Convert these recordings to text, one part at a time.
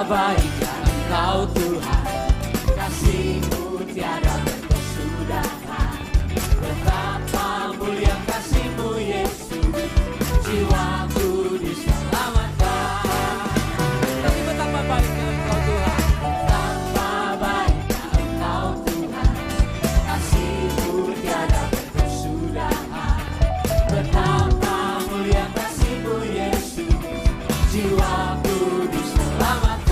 baiknya Engkau Tuhan, kasih-Mu tiada berkesudahan. Betapa mulia kasih-Mu Yesus, jiwaku diselamatkan. Tapi betapa baiknya Engkau Tuhan, betapa baiknya Engkau Tuhan, kasih-Mu tiada berkesudahan. Betapa mulia kasih-Mu Yesus, jiwaku diselamatkan.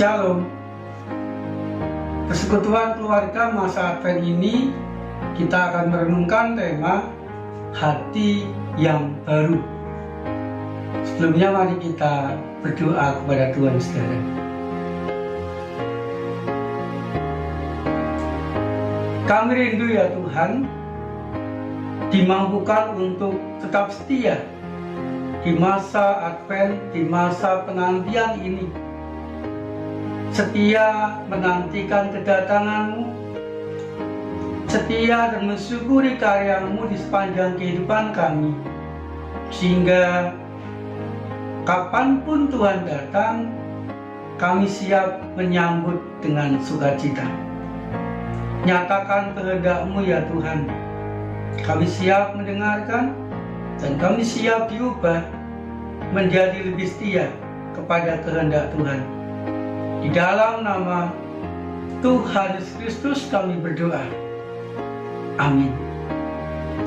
Shalom. Persekutuan keluarga masa Advent ini kita akan merenungkan tema hati yang baru. Sebelumnya mari kita berdoa kepada Tuhan saudara. Kami rindu ya Tuhan, dimampukan untuk tetap setia di masa Advent, di masa penantian ini. Setia menantikan kedatangan-Mu, setia dan mensyukuri karya-Mu di sepanjang kehidupan kami, sehingga kapanpun Tuhan datang, kami siap menyambut dengan sukacita. Nyatakan kehendak-Mu ya Tuhan, kami siap mendengarkan dan kami siap diubah menjadi lebih setia kepada kehendak Tuhan. Di dalam nama Tuhan Yesus Kristus kami berdoa. Amin.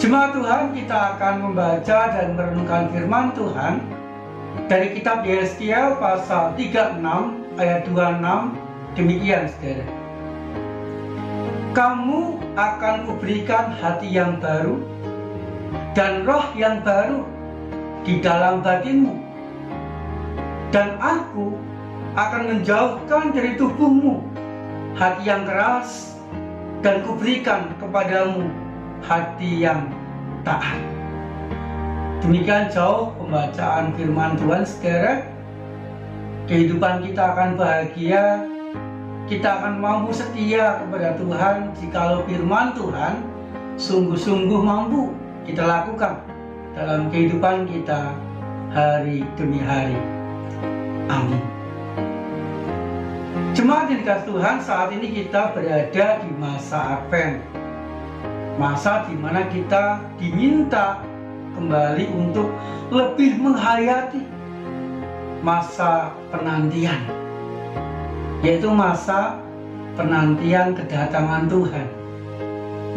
Jemaat Tuhan, kita akan membaca dan merenungkan firman Tuhan dari kitab Yesaya pasal 36 ayat 26. Demikian saudara. Kamu akan kuberikan hati yang baru dan roh yang baru di dalam batinmu, dan aku akan menjauhkan dari tubuhmu hati yang keras, dan kuberikan kepadamu hati yang taat. Demikian jauh pembacaan firman Tuhan saudara. Kehidupan kita akan bahagia, kita akan mampu setia kepada Tuhan jikalau firman Tuhan sungguh-sungguh mampu kita lakukan dalam kehidupan kita hari demi hari. Amin. Jemaat yang dikasihi Tuhan, saat ini kita berada di masa Advent, masa di mana kita diminta kembali untuk lebih menghayati masa penantian, yaitu masa penantian kedatangan Tuhan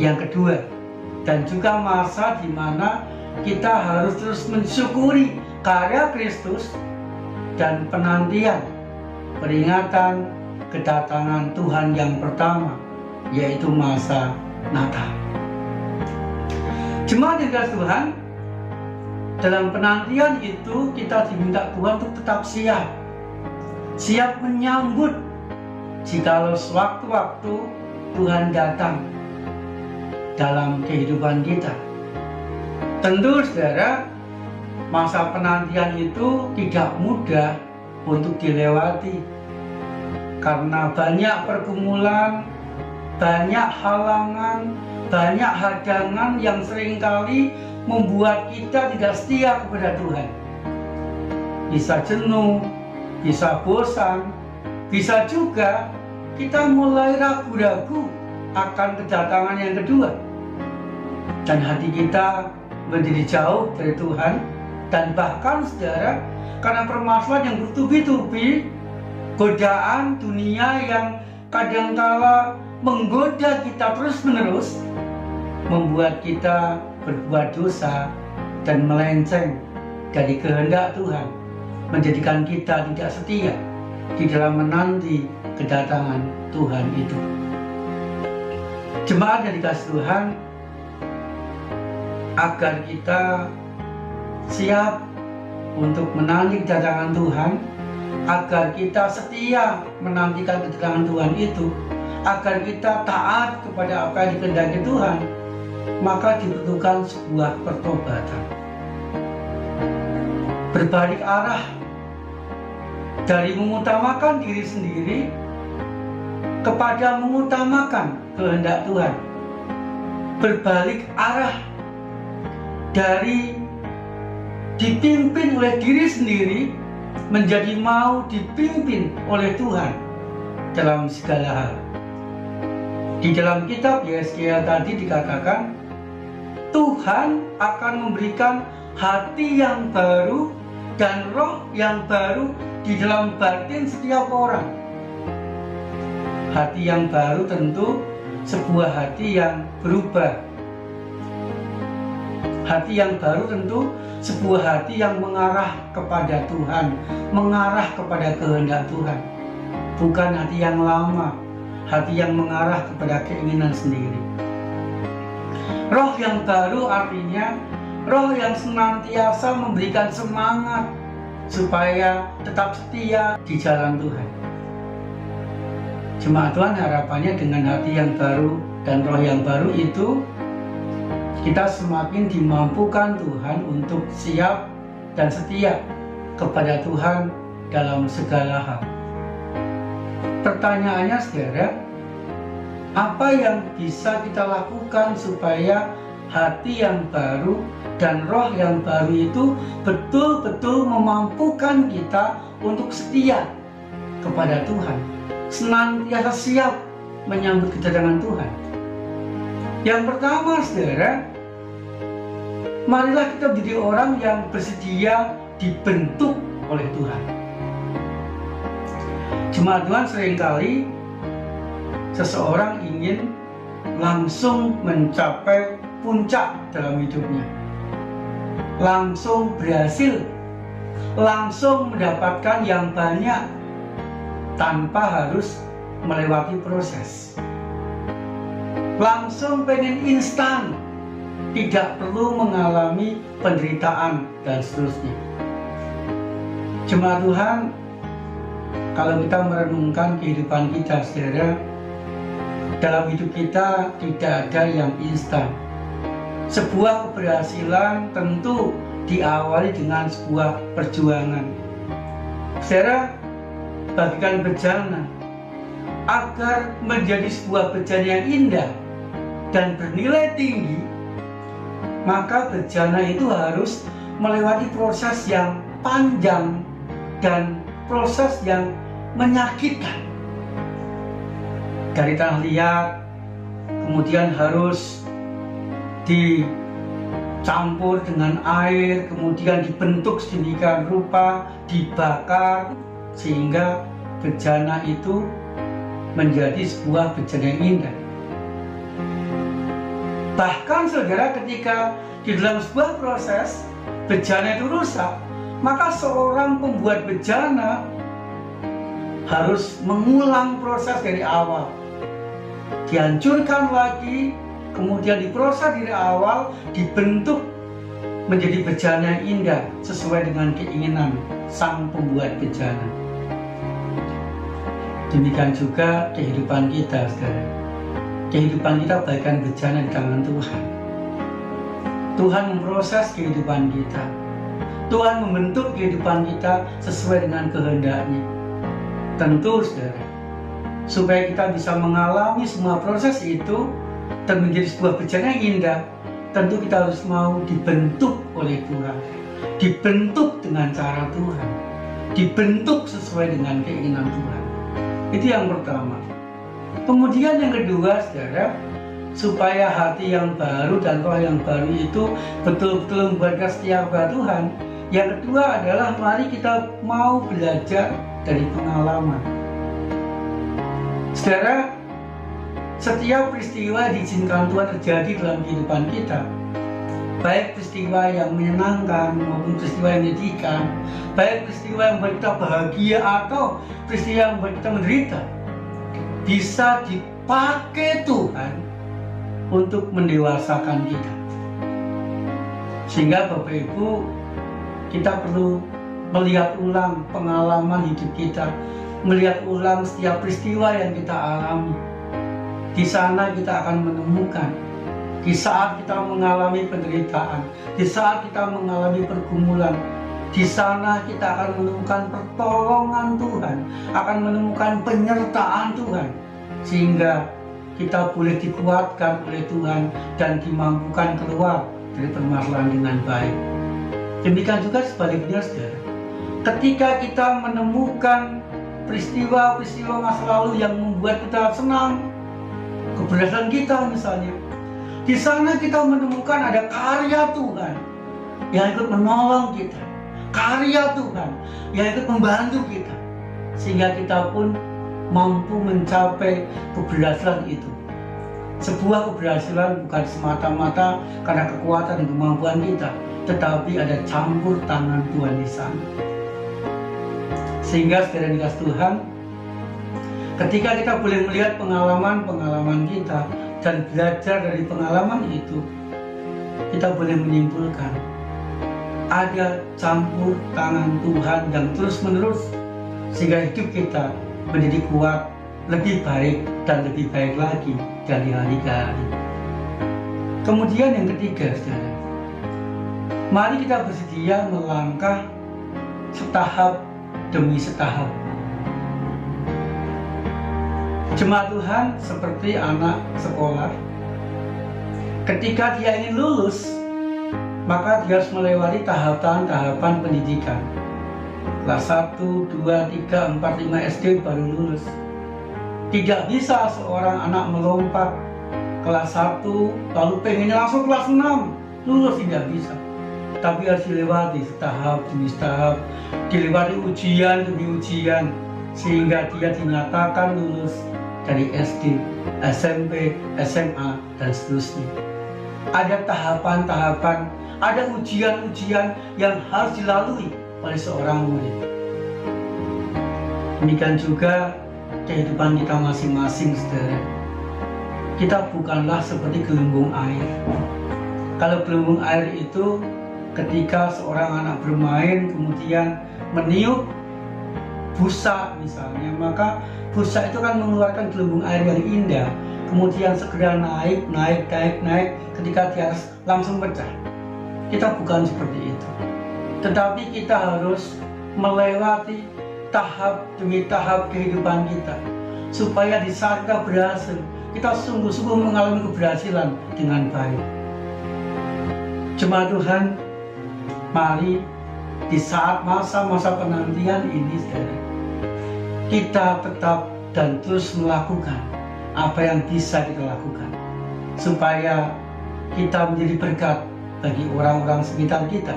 yang kedua, dan juga masa di mana kita harus terus mensyukuri karya Kristus dan penantian peringatan kedatangan Tuhan yang pertama, yaitu masa Natal. Jemaat yang dikasihi Tuhan, dalam penantian itu kita diminta Tuhan untuk tetap siap menyambut jikalau sewaktu-waktu Tuhan datang dalam kehidupan kita. Tentu saudara, masa penantian itu tidak mudah untuk dilewati, karena banyak pergumulan, banyak halangan, banyak hadangan yang seringkali membuat kita tidak setia kepada Tuhan. Bisa jenuh, bisa bosan, bisa juga kita mulai ragu-ragu akan kedatangan yang kedua, dan hati kita menjadi jauh dari Tuhan. Dan bahkan saudara, karena permasalahan yang bertubi-tubi, godaan dunia yang kadangkala menggoda kita terus-menerus, membuat kita berbuat dosa dan melenceng dari kehendak Tuhan, menjadikan kita tidak setia di dalam menanti kedatangan Tuhan itu. Jemaat yang dikasihi Tuhan, agar kita siap untuk menanti kedatangan Tuhan, agar kita setia menantikan kedatangan Tuhan itu, agar kita taat kepada apa yang dikehendaki Tuhan, maka dibutuhkan sebuah pertobatan. Berbalik arah dari mengutamakan diri sendiri kepada mengutamakan kehendak Tuhan. Berbalik arah dari dipimpin oleh diri sendiri menjadi mau dipimpin oleh Tuhan dalam segala hal. Di dalam kitab Yesaya tadi dikatakan, Tuhan akan memberikan hati yang baru dan roh yang baru di dalam batin setiap orang. Hati yang baru tentu sebuah hati yang berubah. Hati yang baru tentu sebuah hati yang mengarah kepada Tuhan, mengarah kepada kehendak Tuhan. bukan hati yang lama, hati yang mengarah kepada keinginan sendiri. Roh yang baru artinya roh yang senantiasa memberikan semangat supaya tetap setia di jalan Tuhan. Jemaat Tuhan, harapannya dengan hati yang baru dan roh yang baru itu kita semakin dimampukan Tuhan untuk siap dan setia kepada Tuhan dalam segala hal. Pertanyaannya saudara, apa yang bisa kita lakukan supaya hati yang baru dan roh yang baru itu betul-betul memampukan kita untuk setia kepada Tuhan, senantiasa siap menyambut kedatangan Tuhan? Yang pertama saudara, marilah kita menjadi orang yang bersedia dibentuk oleh Tuhan. Jemaat Tuhan, seringkali seseorang ingin langsung mencapai puncak dalam hidupnya, langsung berhasil, langsung mendapatkan yang banyak tanpa harus melewati proses. Langsung pengen instan, tidak perlu mengalami penderitaan dan seterusnya. Jemaat Tuhan, kalau kita merenungkan kehidupan kita saudara, dalam hidup kita tidak ada yang instan. Sebuah keberhasilan tentu diawali dengan sebuah perjuangan. Saudara, bagikan bejana agar menjadi sebuah bejana yang indah dan bernilai tinggi, maka bejana itu harus melewati proses yang panjang dan proses yang menyakitkan. Dari tanah liat, kemudian harus dicampur dengan air, kemudian dibentuk sedemikian rupa, dibakar, sehingga bejana itu menjadi sebuah bejana yang indah. Bahkan saudara, ketika di dalam sebuah proses bejana itu rusak, maka seorang pembuat bejana harus mengulang proses dari awal, dihancurkan lagi, kemudian diproses dari awal, dibentuk menjadi bejana yang indah sesuai dengan keinginan sang pembuat bejana. Demikian juga kehidupan kita sekarang. Kehidupan kita bagaikan bejana di tangan Tuhan. Tuhan memproses kehidupan kita. Tuhan membentuk kehidupan kita sesuai dengan kehendak-Nya. Tentu saudara, supaya kita bisa mengalami semua proses itu dan menjadi sebuah bejana yang indah, tentu kita harus mau dibentuk oleh Tuhan, dibentuk dengan cara Tuhan, dibentuk sesuai dengan keinginan Tuhan. Itu yang pertama. Kemudian yang kedua saudara, supaya hati yang baru dan roh yang baru itu betul-betul membuat kita setia kepada Tuhan, yang kedua adalah mari kita mau belajar dari pengalaman. Saudara, setiap peristiwa diizinkan Tuhan terjadi dalam kehidupan kita, baik peristiwa yang menyenangkan maupun peristiwa yang menyedihkan, baik peristiwa yang membuat kita bahagia atau peristiwa yang membuat kita menderita, bisa dipakai Tuhan untuk mendewasakan kita. Sehingga Bapak Ibu, kita perlu melihat ulang pengalaman hidup kita, melihat ulang setiap peristiwa yang kita alami. Di sana kita akan menemukan, di saat kita mengalami penderitaan, di saat kita mengalami pergumulan, di sana kita akan menemukan pertolongan Tuhan, akan menemukan penyertaan Tuhan, sehingga kita boleh dikuatkan oleh Tuhan dan dimampukan keluar dari permasalahan dengan baik. Demikian juga sebaliknya saudara, ketika kita menemukan peristiwa-peristiwa masa lalu yang membuat kita senang, keberhasilan kita misalnya, di sana kita menemukan ada karya Tuhan yang ikut menolong kita, karya Tuhan yang ikut membantu kita, sehingga kita pun mampu mencapai keberhasilan itu. Sebuah keberhasilan bukan semata-mata karena kekuatan dan kemampuan kita, tetapi ada campur tangan Tuhan di sana. Sehingga saudara dikasih Tuhan, Ketika kita boleh melihat pengalaman-pengalaman kita dan belajar dari pengalaman itu, kita boleh menyimpulkan ada campur tangan Tuhan yang terus-menerus sehingga hidup kita menjadi kuat, lebih baik dan lebih baik lagi dari hari ke hari. Kemudian yang ketiga, saudara, mari kita bersedia melangkah setahap demi setahap. Jemaat Tuhan seperti anak sekolah. Ketika dia ingin lulus, maka dia harus melewati tahapan-tahapan pendidikan. Kelas 1, 2, 3, 4, 5 SD baru lulus. Tidak bisa seorang anak melompat kelas 1 lalu pengennya langsung kelas 6 lulus, tidak bisa. Tapi harus dilewati setahap demi setahap, dilewati ujian demi ujian, sehingga dia dinyatakan lulus dari SD, SMP, SMA, dan seterusnya. Ada tahapan-tahapan, ada ujian-ujian yang harus dilalui oleh seorang murid. Demikian juga kehidupan kita masing-masing, saudara. Kita bukanlah seperti gelembung air. Kalau gelembung air itu ketika seorang anak bermain kemudian meniup busa misalnya, maka busa itu kan mengeluarkan gelembung air yang indah, kemudian segera naik, ketika di atas langsung pecah. Kita bukan seperti itu, tetapi kita harus melewati tahap demi tahap kehidupan kita, supaya di saat kita berhasil, kita sungguh-sungguh mengalami keberhasilan dengan baik. Jemaat Tuhan, mari di saat masa-masa penantian ini, saudara, kita tetap dan terus melakukan apa yang bisa kita lakukan, supaya kita menjadi berkat bagi orang-orang sekitar kita,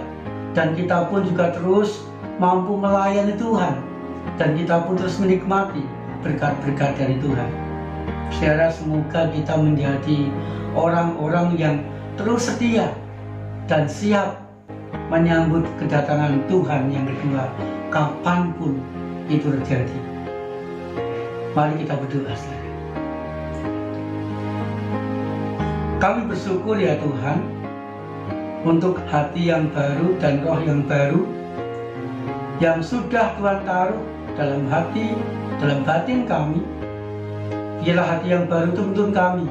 dan kita pun juga terus mampu melayani Tuhan, dan kita pun terus menikmati berkat-berkat dari Tuhan. Saudara, semoga kita menjadi orang-orang yang terus setia dan siap menyambut kedatangan Tuhan yang kedua kapanpun itu terjadi. Mari kita berdoa, saudara. Kami bersyukur ya Tuhan untuk hati yang baru dan roh yang baru yang sudah Tuhan taruh dalam hati, dalam batin kami. Biarlah hati yang baru itu menuntun kami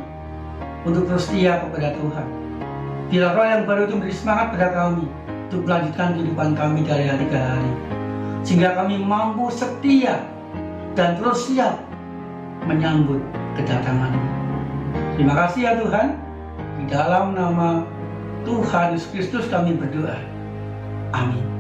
untuk terus setia kepada Tuhan. Biarlah roh yang baru itu memberi semangat pada kami untuk melanjutkan kehidupan kami dari hari ke hari, sehingga kami mampu setia dan terus siap menyambut kedatangan-Mu. Terima kasih ya Tuhan. Di dalam nama Tuhan Yesus Kristus kami berdoa. Amin.